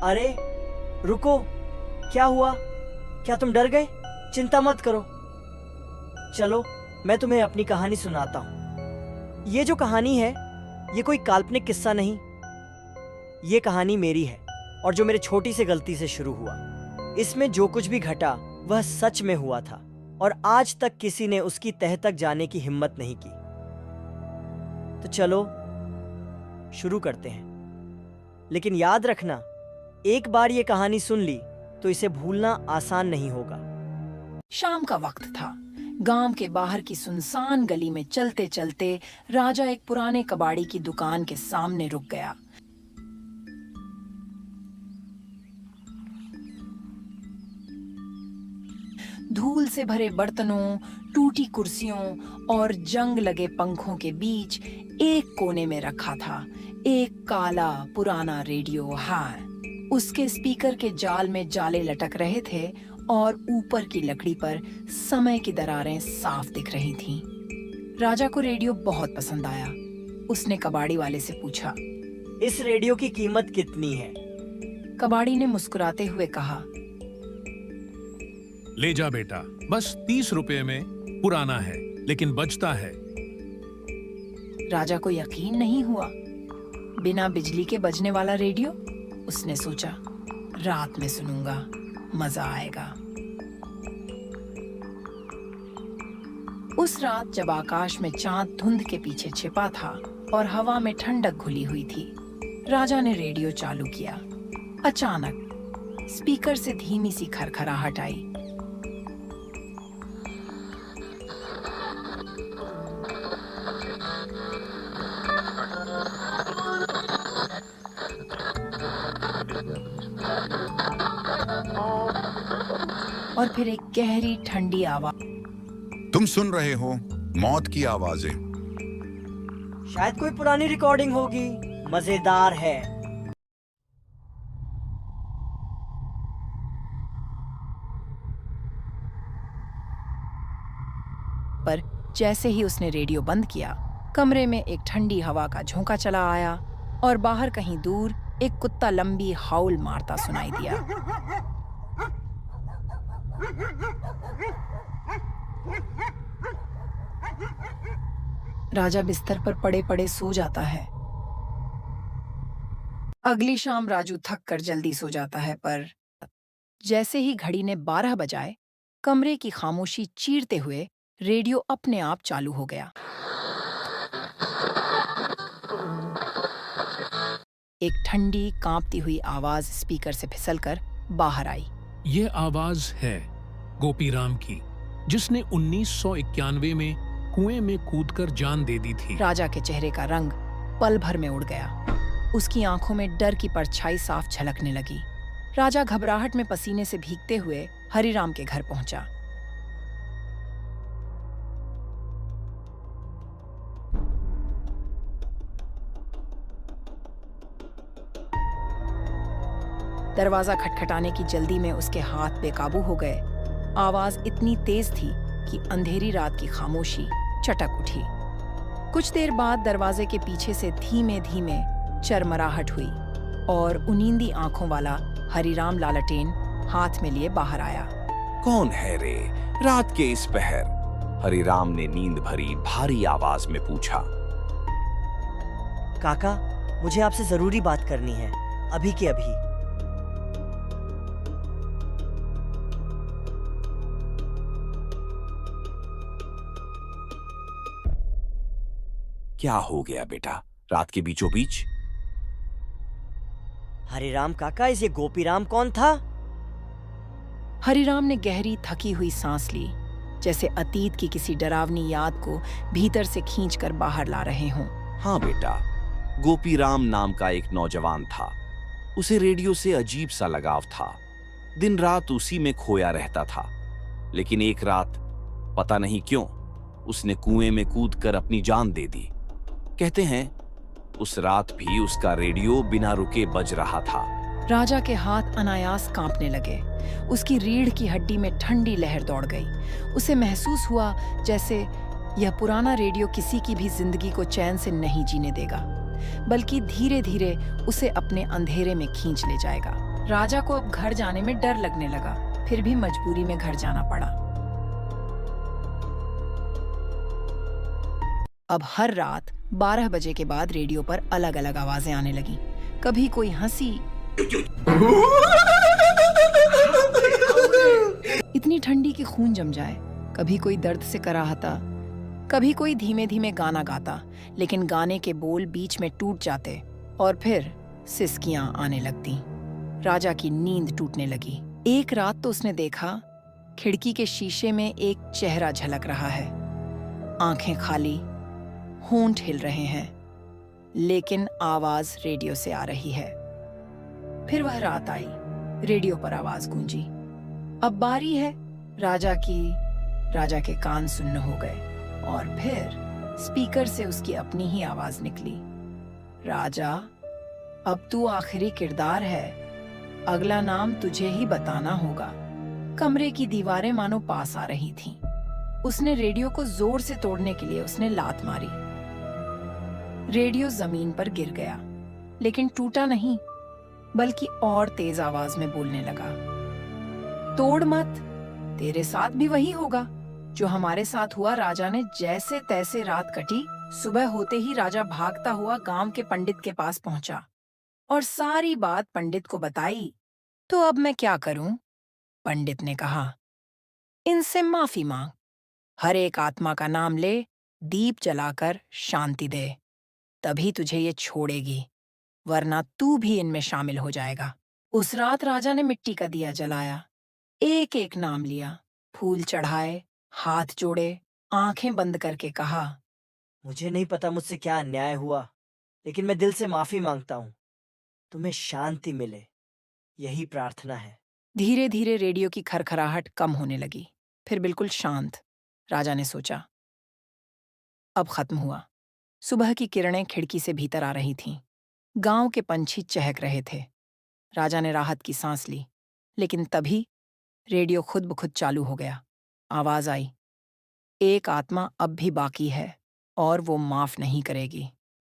अरे रुको, क्या हुआ? क्या तुम डर गए? चिंता मत करो, चलो मैं तुम्हें अपनी कहानी सुनाता हूँ। ये जो कहानी है ये कोई काल्पनिक किस्सा नहीं, ये कहानी मेरी है और जो मेरे छोटी सी गलती से शुरू हुआ। इसमें जो कुछ भी घटा वह सच में हुआ था और आज तक किसी ने उसकी तह तक जाने की हिम्मत नहीं की। तो चलो शुरू करते हैं, लेकिन याद रखना, एक बार ये कहानी सुन ली तो इसे भूलना आसान नहीं होगा। शाम का वक्त था। गांव के बाहर की सुनसान गली में चलते चलते राजा एक पुराने कबाड़ी की दुकान के सामने रुक गया। धूल से भरे बर्तनों, टूटी कुर्सियों और जंग लगे पंखों के बीच एक कोने में रखा था एक काला पुराना रेडियो। हाँ, उसके स्पीकर के जाल में जाले लटक रहे थे और ऊपर की लकड़ी पर समय की दरारें साफ दिख रही थीं। राजा को रेडियो बहुत पसंद आया। उसने कबाड़ी वाले से पूछा, इस रेडियो की कीमत कितनी है? कबाड़ी ने मुस्कुराते हुए कहा, ले जा बेटा, बस 30 रुपए में पुराना है लेकिन बजता है। राजा को यकीन नहीं हुआ। बिना बिजली के बजने वाला रेडियो? उसने सोचा, रात में सुनूंगा, मजा आएगा। उस रात जब आकाश में चांद धुंध के पीछे छिपा था और हवा में ठंडक घुली हुई थी, राजा ने रेडियो चालू किया। अचानक स्पीकर से धीमी सी खरखराहट आई। और फिर एक गहरी ठंडी आवाज। तुम सुन रहे हो मौत की आवाजें। शायद कोई पुरानी रिकॉर्डिंग होगी, मजेदार है। पर जैसे ही उसने रेडियो बंद किया, कमरे में एक ठंडी हवा का झोंका चला आया और बाहर कहीं दूर एक कुत्ता लंबी हाउल मारता सुनाई दिया। राजा बिस्तर पर पड़े पड़े सो जाता है। अगली शाम राजू थक कर जल्दी सो जाता है, पर जैसे ही घड़ी ने 12 बजाए, कमरे की खामोशी चीरते हुए रेडियो अपने आप चालू हो गया। एक ठंडी कांपती हुई आवाज स्पीकर से फिसलकर बाहर आई। ये आवाज है गोपीराम की, जिसने 1991 में कुएं में कूदकर जान दे दी थी। राजा के चेहरे का रंग पल भर में उड़ गया। उसकी आंखों में डर की परछाई साफ झलकने लगी। राजा घबराहट में पसीने से भीगते हुए हरिराम के घर पहुंचा। दरवाजा खटखटाने की जल्दी में उसके हाथ बेकाबू हो गए। आवाज इतनी तेज थी कि अंधेरी रात की खामोशी चटक उठी। कुछ देर बाद दरवाजे के पीछे से धीमे धीमे चरमराहट हुई और उनींदी आंखों वाला हरिराम लालटेन हाथ में लिए बाहर आया। कौन है रे, रात के इस पहर? हरिराम ने नींद भरी भारी आवाज में पूछा। काका, मुझे आपसे जरूरी बात करनी है, अभी के अभी। क्या हो गया बेटा, रात के बीचों बीच? हरिराम काका, इस ये गोपीराम कौन था? हरिराम ने गहरी थकी हुई सांस ली, जैसे अतीत की किसी डरावनी याद को भीतर से खींचकर बाहर ला रहे हों। हाँ बेटा, गोपीराम नाम का एक नौजवान था। उसे रेडियो से अजीब सा लगाव था। दिन रात उसी में खोया रहता था। लेकिन एक रात पता नहीं क्यों उसने कुएं में कूदकर अपनी जान दे दी। कहते हैं उस रात भी उसका रेडियो बिना रुके बज रहा था। राजा के हाथ अनायास कांपने लगे। उसकी रीढ़ की हड्डी में ठंडी लहर दौड़ गई। उसे महसूस हुआ जैसे यह पुराना रेडियो किसी की भी जिंदगी को चैन से नहीं जीने देगा, बल्कि धीरे धीरे उसे अपने अंधेरे में खींच ले जाएगा। राजा को अब घर जाने में डर लगने लगा, फिर भी मजबूरी में घर जाना पड़ा। अब हर रात 12 बजे के बाद रेडियो पर अलग अलग आवाजें आने लगी। कभी कोई हंसी, इतनी ठंडी कि खून जम जाए, कभी कोई दर्द से कराहता, कभी कोई धीमे धीमे गाना गाता, लेकिन गाने के बोल बीच में टूट जाते और फिर सिसकियां आने लगती। राजा की नींद टूटने लगी। एक रात तो उसने देखा खिड़की के शीशे में एक चेहरा झलक रहा है। आंखें खाली, होंठ हिल रहे हैं, लेकिन आवाज रेडियो से आ रही है। फिर वह रात आई, रेडियो पर आवाज गूंजी। अब बारी है राजा की। राजा के कान सुन्न हो गए और फिर स्पीकर से उसकी अपनी ही आवाज निकली। राजा, अब तू आखिरी किरदार है, अगला नाम तुझे ही बताना होगा। कमरे की दीवारें मानो पास आ रही थीं। उसने रेडियो को जोर से तोड़ने के लिए उसने लात मारी। रेडियो जमीन पर गिर गया, लेकिन टूटा नहीं, बल्कि और तेज आवाज में बोलने लगा। तोड़ मत, तेरे साथ भी वही होगा जो हमारे साथ हुआ। राजा ने जैसे तैसे रात कटी। सुबह होते ही राजा भागता हुआ गांव के पंडित के पास पहुंचा और सारी बात पंडित को बताई। तो अब मैं क्या करूं? पंडित ने कहा, इनसे माफी मांग, हर एक आत्मा का नाम ले, दीप जलाकर शांति दे, तभी तुझे ये छोड़ेगी, वरना तू भी इनमें शामिल हो जाएगा। उस रात राजा ने मिट्टी का दिया जलाया, एक एक नाम लिया, फूल चढ़ाए, हाथ जोड़े, आंखें बंद करके कहा, मुझे नहीं पता मुझसे क्या अन्याय हुआ, लेकिन मैं दिल से माफी मांगता हूँ। तुम्हें शांति मिले, यही प्रार्थना है। धीरे धीरे रेडियो की खरखराहट कम होने लगी, फिर बिल्कुल शांत। राजा ने सोचा, अब खत्म हुआ। सुबह की किरणें खिड़की से भीतर आ रही थीं। गांव के पंछी चहक रहे थे। राजा ने राहत की सांस ली, लेकिन तभी रेडियो खुद ब खुद चालू हो गया। आवाज आई, एक आत्मा अब भी बाकी है और वो माफ नहीं करेगी।